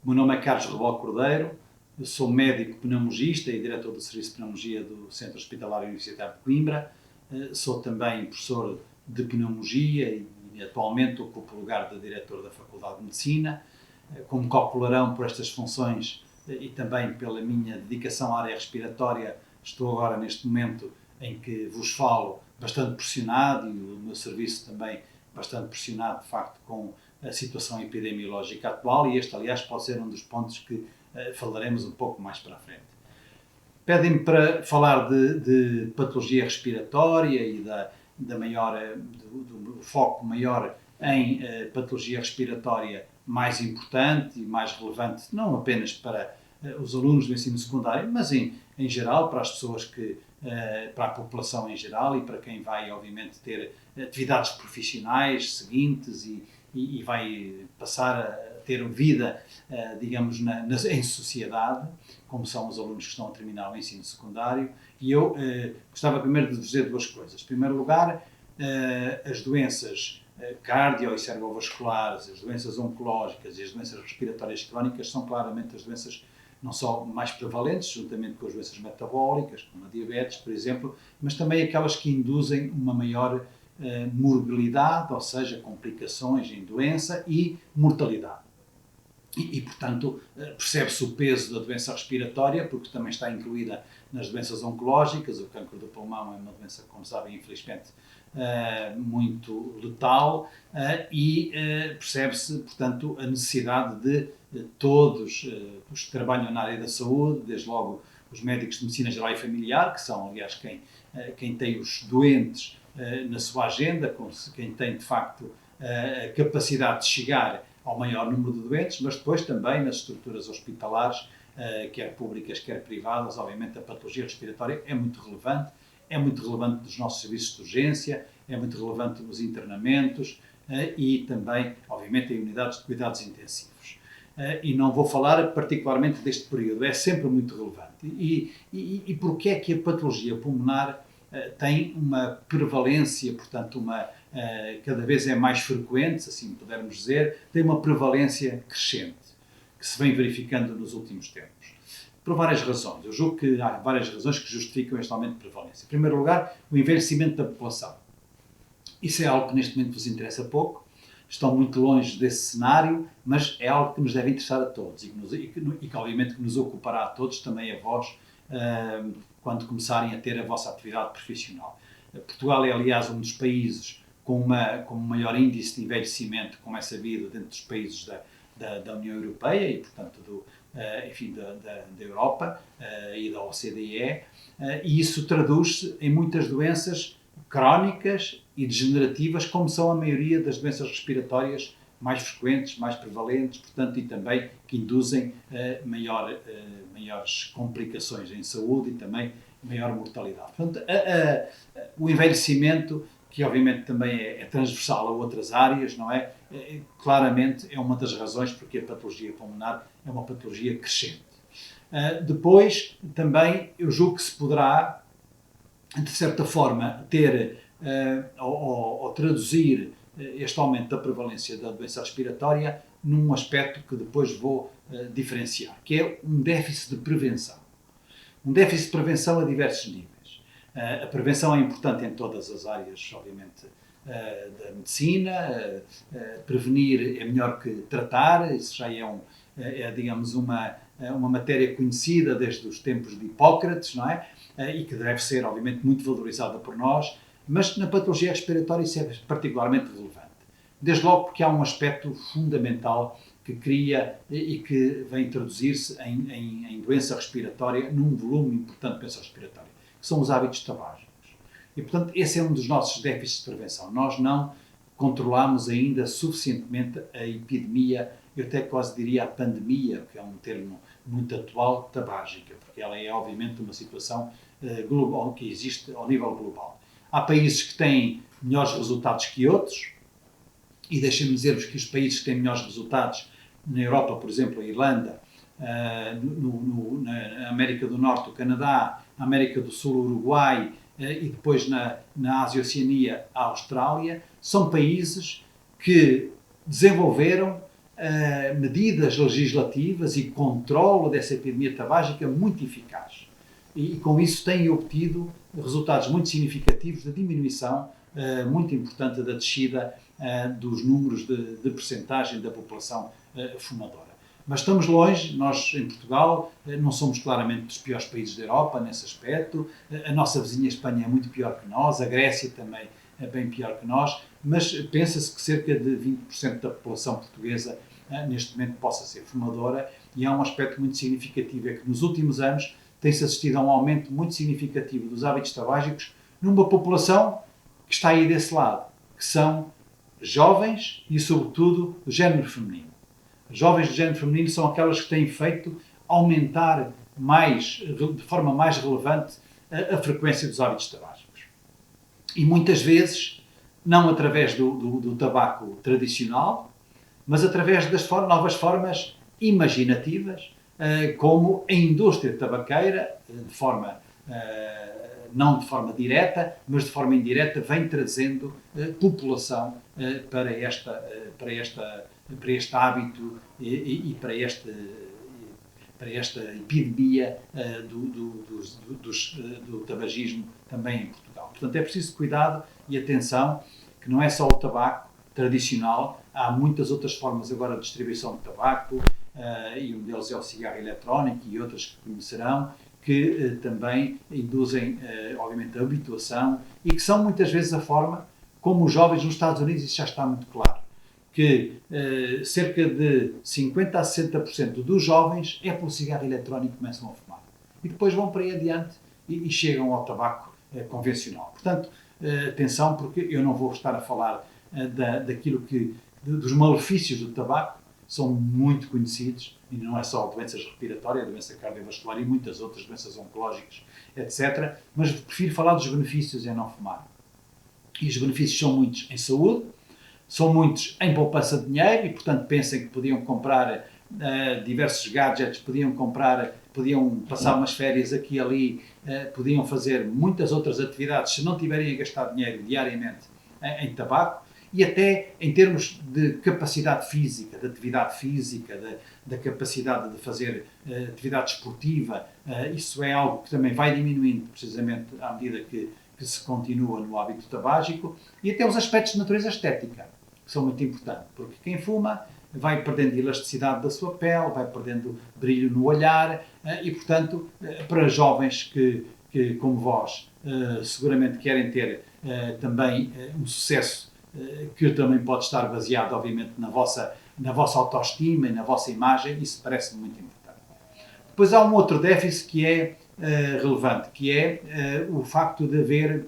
O meu nome é Carlos Rebol Cordeiro, eu sou médico pneumologista e diretor do Serviço de Pneumologia do Centro Hospitalar Universitário de Coimbra. Sou também professor de pneumologia e atualmente ocupo o lugar de diretor da Faculdade de Medicina. Como calcularão por estas funções e também pela minha dedicação à área respiratória, estou agora neste momento em que vos falo bastante pressionado e o meu serviço também bastante pressionado de facto com a situação epidemiológica atual, e este aliás pode ser um dos pontos que falaremos um pouco mais para a frente. Pedem-me para falar de patologia respiratória e do foco maior em patologia respiratória mais importante e mais relevante, não apenas para os alunos do ensino secundário, mas em geral, para as pessoas para a população em geral e para quem vai, obviamente, ter atividades profissionais seguintes e vai passar a ter vida, digamos, em sociedade, como são os alunos que estão a terminar o ensino secundário. E eu gostava primeiro de dizer duas coisas. Em primeiro lugar, as doenças cardio- e cerebrovasculares, as doenças oncológicas e as doenças respiratórias crónicas são claramente as doenças não só mais prevalentes, juntamente com as doenças metabólicas, como a diabetes, por exemplo, mas também aquelas que induzem uma maior morbilidade, ou seja, complicações em doença e mortalidade. Portanto, percebe-se o peso da doença respiratória, porque também está incluída nas doenças oncológicas. O cancro do pulmão é uma doença, como sabem, infelizmente, muito letal, e percebe-se, portanto, a necessidade de todos os que trabalham na área da saúde, desde logo os médicos de medicina geral e familiar, que são, aliás, quem tem os doentes na sua agenda, quem tem, de facto, a capacidade de chegar ao maior número de doentes, mas depois também nas estruturas hospitalares, quer públicas, quer privadas. Obviamente a patologia respiratória é muito relevante nos nossos serviços de urgência, é muito relevante nos internamentos e também, obviamente, em unidades de cuidados intensivos. E não vou falar particularmente deste período, é sempre muito relevante. E porquê é que a patologia pulmonar tem uma prevalência, portanto, cada vez é mais frequente, se assim pudermos dizer, tem uma prevalência crescente, que se vem verificando nos últimos tempos. Por várias razões. Eu julgo que há várias razões que justificam este aumento de prevalência. Em primeiro lugar, o envelhecimento da população. Isso é algo que neste momento vos interessa pouco, estão muito longe desse cenário, mas é algo que nos deve interessar a todos e que obviamente que nos ocupará a todos, também a vós, quando começarem a ter a vossa atividade profissional. Portugal é, aliás, um dos países com um maior índice de envelhecimento, como é sabido, dentro dos países da União Europeia e, portanto, da Europa e da OCDE, e isso traduz-se em muitas doenças crónicas e degenerativas, como são a maioria das doenças respiratórias mais frequentes, mais prevalentes, portanto, e também que induzem maiores complicações em saúde e também maior mortalidade. Portanto, o envelhecimento, que obviamente também é transversal a outras áreas, não é? Claramente é uma das razões porque a patologia pulmonar é uma patologia crescente. Depois, também, eu julgo que se poderá, de certa forma, ter ou traduzir este aumento da prevalência da doença respiratória num aspecto que depois vou diferenciar, que é um déficit de prevenção. Um déficit de prevenção a diversos níveis. A prevenção é importante em todas as áreas, obviamente, da medicina. Prevenir é melhor que tratar, isso já digamos, uma matéria conhecida desde os tempos de Hipócrates, não é? E que deve ser, obviamente, muito valorizada por nós, mas na patologia respiratória isso é particularmente relevante. Desde logo porque há um aspecto fundamental que cria e que vem introduzir-se em doença respiratória, num volume importante de doença respiratória, que são os hábitos tabágicos. E, portanto, esse é um dos nossos déficits de prevenção. Nós não controlamos ainda suficientemente a epidemia, eu até quase diria a pandemia, que é um termo muito atual, tabágica, porque ela é, obviamente, uma situação global, que existe ao nível global. Há países que têm melhores resultados que outros, e deixem-me dizer-vos que os países que têm melhores resultados, na Europa, por exemplo, a Irlanda, na América do Norte, o Canadá, na América do Sul, o Uruguai, e depois na Ásia e Oceania, a Austrália, são países que desenvolveram medidas legislativas e controlo dessa epidemia tabágica muito eficaz. E com isso têm obtido resultados muito significativos de diminuição muito importante da descida dos números de percentagem da população fumadora. Mas estamos longe, nós em Portugal não somos claramente dos piores países da Europa nesse aspecto, a nossa vizinha Espanha é muito pior que nós, a Grécia também é bem pior que nós, mas pensa-se que cerca de 20% da população portuguesa neste momento possa ser fumadora, e há um aspecto muito significativo, é que nos últimos anos tem-se assistido a um aumento muito significativo dos hábitos tabágicos numa população que está aí desse lado, que são jovens e, sobretudo, do género feminino. As jovens do género feminino são aquelas que têm feito aumentar de forma mais relevante a frequência dos hábitos tabágicos. E muitas vezes, não através do tabaco tradicional, mas através das novas formas imaginativas, como a indústria tabaqueira, não de forma direta, mas de forma indireta, vem trazendo população para este hábito e para esta epidemia do tabagismo também em Portugal. Portanto, é preciso cuidado e atenção, que não é só o tabaco tradicional, há muitas outras formas agora de distribuição de tabaco, e um deles é o cigarro eletrónico e outras que conhecerão, que também induzem, obviamente, a habituação e que são muitas vezes a forma como os jovens nos Estados Unidos, isso já está muito claro, que cerca de 50% a 60% dos jovens é pelo cigarro eletrónico que começam a fumar. E depois vão para aí adiante e chegam ao tabaco convencional. Portanto, atenção, porque eu não vou estar a falar dos malefícios do tabaco, são muito conhecidos, e não é só doenças respiratórias, doença cardiovascular e muitas outras doenças oncológicas, etc. Mas prefiro falar dos benefícios em não fumar. E os benefícios são muitos em saúde, são muitos em poupança de dinheiro, e portanto pensem que podiam comprar diversos gadgets, podiam passar umas férias aqui e ali, podiam fazer muitas outras atividades se não tiverem a gastar dinheiro diariamente em tabaco. E até em termos de capacidade física, de atividade física, da capacidade de fazer atividade esportiva, isso é algo que também vai diminuindo precisamente à medida que se continua no hábito tabágico. E até os aspectos de natureza estética, que são muito importantes, porque quem fuma vai perdendo elasticidade da sua pele, vai perdendo brilho no olhar, e portanto, para jovens que como vós, seguramente querem ter também um sucesso que também pode estar baseado, obviamente, na vossa autoestima e na vossa imagem, isso parece muito importante. Depois há um outro déficit que é relevante, que é o facto de haver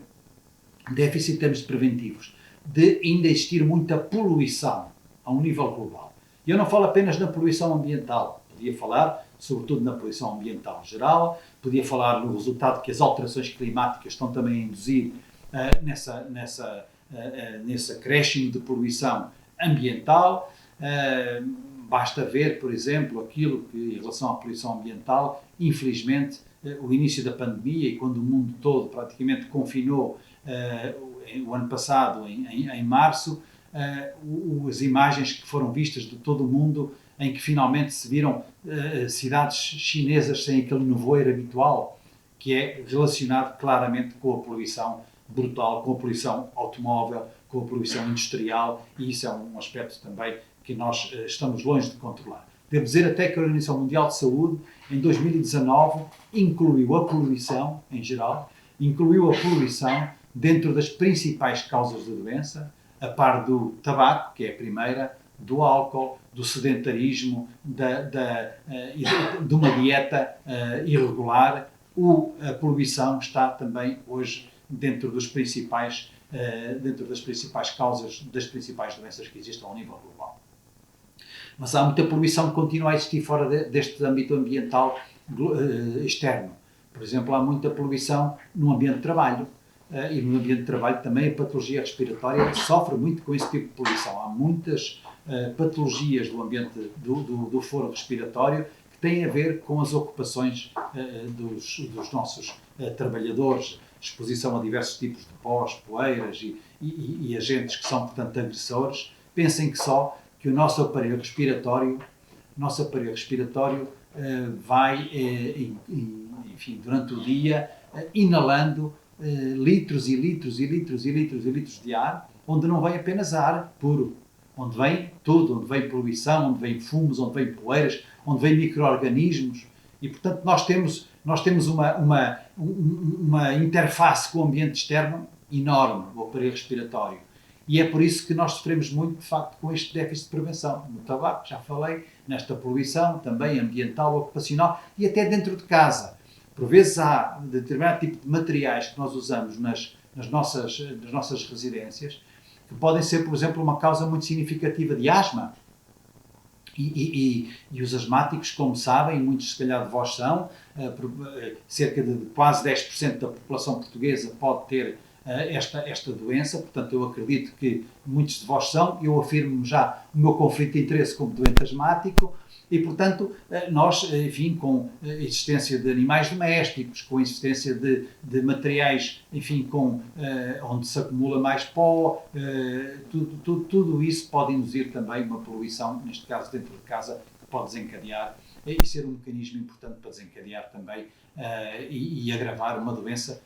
déficit em termos preventivos, de ainda existir muita poluição a um nível global. E eu não falo apenas na poluição ambiental, podia falar sobretudo na poluição ambiental geral, podia falar no resultado que as alterações climáticas estão também a induzir nesse acréscimo de poluição ambiental. Basta ver, por exemplo, aquilo que, em relação à poluição ambiental, infelizmente, o início da pandemia, e quando o mundo todo praticamente confinou o ano passado, em março, as imagens que foram vistas de todo o mundo, em que finalmente se viram cidades chinesas sem aquele nevoeiro habitual, que é relacionado claramente com a poluição brutal, com a poluição automóvel, com a poluição industrial, e isso é um aspecto também que nós estamos longe de controlar. Devo dizer até que a Organização Mundial de Saúde, em 2019, incluiu a poluição, em geral, dentro das principais causas da doença, a par do tabaco, que é a primeira, do álcool, do sedentarismo, de uma dieta irregular. A poluição está também hoje dentro das principais causas das principais doenças que existem ao nível global. Mas há muita poluição que continua a existir fora deste âmbito ambiental externo. Por exemplo, há muita poluição no ambiente de trabalho, e no ambiente de trabalho também a patologia respiratória sofre muito com esse tipo de poluição. Há muitas patologias do ambiente do foro respiratório que têm a ver com as ocupações dos nossos trabalhadores, exposição a diversos tipos de pós, poeiras e agentes que são, portanto, agressores. Pensem que o nosso aparelho respiratório vai, enfim, durante o dia, inalando litros e litros e litros e litros e litros de ar, onde não vem apenas ar puro, onde vem tudo, onde vem poluição, onde vem fumos, onde vem poeiras, onde vem micro-organismos, e portanto nós temos uma interface com o ambiente externo enorme, o aparelho respiratório. E é por isso que nós sofremos muito, de facto, com este déficit de prevenção. No tabaco, já falei, nesta poluição, também ambiental, ocupacional e até dentro de casa. Por vezes há determinado tipo de materiais que nós usamos nas nossas residências que podem ser, por exemplo, uma causa muito significativa de asma. E os asmáticos, como sabem, muitos se calhar de vós são, cerca de quase 10% da população portuguesa pode ter esta doença, portanto eu acredito que muitos de vós são, eu afirmo já o meu conflito de interesse como doente asmático e portanto nós, enfim, com a existência de animais domésticos, com a existência de materiais, enfim, onde se acumula mais pó, tudo isso pode induzir também uma poluição, neste caso dentro de casa, que pode desencadear e ser um mecanismo importante para desencadear também e agravar uma doença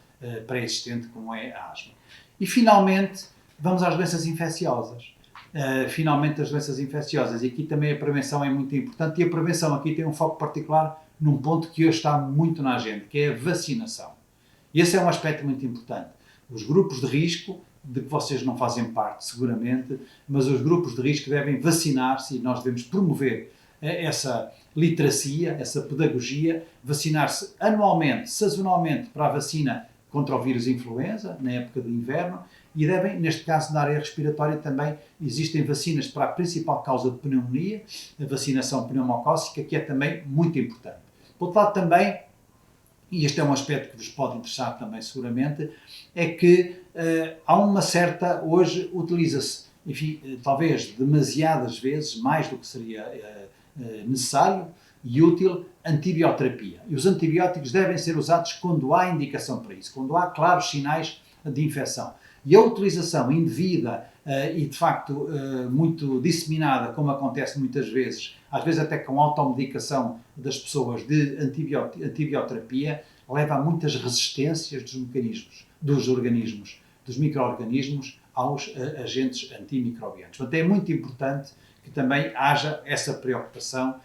pré-existente como é a asma. E finalmente vamos às doenças infecciosas. As doenças infecciosas, e aqui também a prevenção é muito importante, e a prevenção aqui tem um foco particular num ponto que hoje está muito na agenda, que é a vacinação. E esse é um aspecto muito importante. Os grupos de risco, de que vocês não fazem parte seguramente, mas os grupos de risco devem vacinar-se e nós devemos promover essa literacia, essa pedagogia, vacinar-se anualmente, sazonalmente para a vacina contra o vírus influenza, na época do inverno, e devem, neste caso na área respiratória também, existem vacinas para a principal causa de pneumonia, a vacinação pneumocócica, que é também muito importante. Por outro lado também, e este é um aspecto que vos pode interessar também seguramente, é que há uma certa, hoje utiliza-se, enfim, talvez demasiadas vezes, mais do que seria necessário e útil, antibioterapia. E os antibióticos devem ser usados quando há indicação para isso, quando há claros sinais de infecção. E a utilização indevida e, de facto, muito disseminada, como acontece muitas vezes, às vezes até com automedicação das pessoas de antibioterapia, leva a muitas resistências dos organismos, dos micro-organismos aos agentes antimicrobianos. Portanto, é muito importante que também haja essa preocupação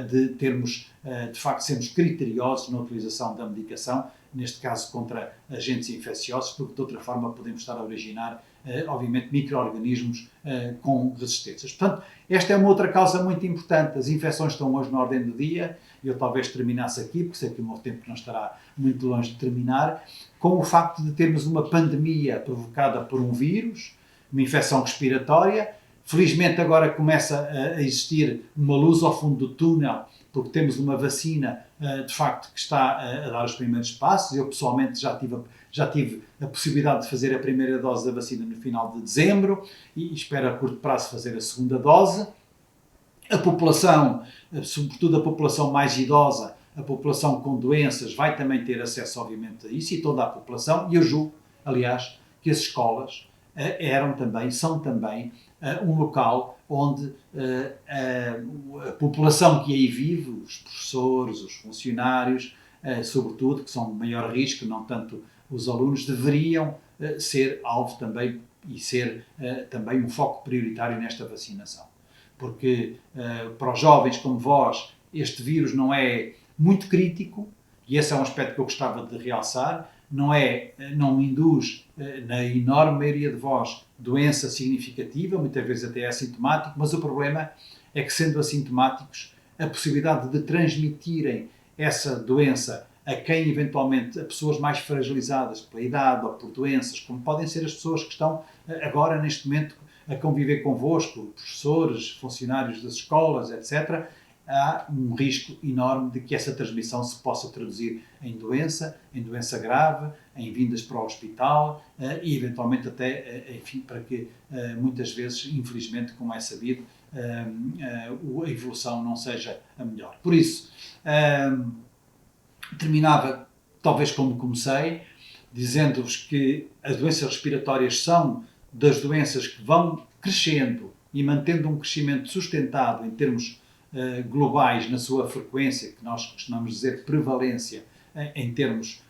de termos, de facto, sermos criteriosos na utilização da medicação, neste caso contra agentes infecciosos, porque de outra forma podemos estar a originar, obviamente, micro-organismos com resistências. Portanto, esta é uma outra causa muito importante. As infecções estão hoje na ordem do dia, eu talvez terminasse aqui, porque sei que o meu tempo não estará muito longe de terminar, com o facto de termos uma pandemia provocada por um vírus, uma infecção respiratória. Felizmente agora começa a existir uma luz ao fundo do túnel, porque temos uma vacina, de facto, que está a dar os primeiros passos. Eu, pessoalmente, já tive a possibilidade de fazer a primeira dose da vacina no final de dezembro e espero a curto prazo fazer a segunda dose. A população, sobretudo a população mais idosa, a população com doenças, vai também ter acesso, obviamente, a isso, e toda a população. E eu julgo, aliás, que as escolas são também um local onde a população que aí vive, os professores, os funcionários, sobretudo, que são de maior risco, não tanto os alunos, deveriam ser alvo também e ser também um foco prioritário nesta vacinação. Porque para os jovens como vós, este vírus não é muito crítico, e esse é um aspecto que eu gostava de realçar, não induz, na enorme maioria de vós, doença significativa, muitas vezes até é assintomático, mas o problema é que, sendo assintomáticos, a possibilidade de transmitirem essa doença a quem eventualmente, a pessoas mais fragilizadas pela idade ou por doenças, como podem ser as pessoas que estão agora, neste momento, a conviver convosco, professores, funcionários das escolas, etc., há um risco enorme de que essa transmissão se possa traduzir em doença grave, em vindas para o hospital e eventualmente até, enfim, para que muitas vezes, infelizmente, como é sabido, a evolução não seja a melhor. Por isso, terminava, talvez como comecei, dizendo-vos que as doenças respiratórias são das doenças que vão crescendo e mantendo um crescimento sustentado em termos globais na sua frequência, que nós costumamos dizer prevalência, em termos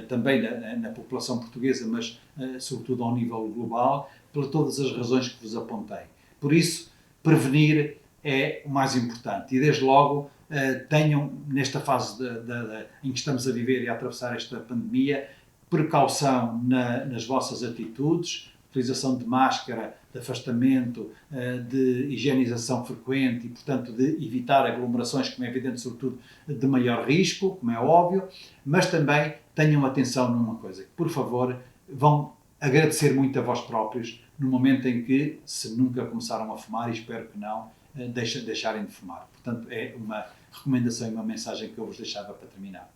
também na população portuguesa, mas sobretudo ao nível global, por todas as razões que vos apontei. Por isso, prevenir é o mais importante e, desde logo, tenham, nesta fase em que estamos a viver e a atravessar esta pandemia, precaução nas vossas atitudes, utilização de máscara, de afastamento, de higienização frequente e, portanto, de evitar aglomerações, como é evidente, sobretudo de maior risco, como é óbvio, mas também tenham atenção numa coisa, que, por favor, vão agradecer muito a vós próprios no momento em que, se nunca começaram a fumar, e espero que não, deixarem de fumar. Portanto, é uma recomendação e uma mensagem que eu vos deixava para terminar.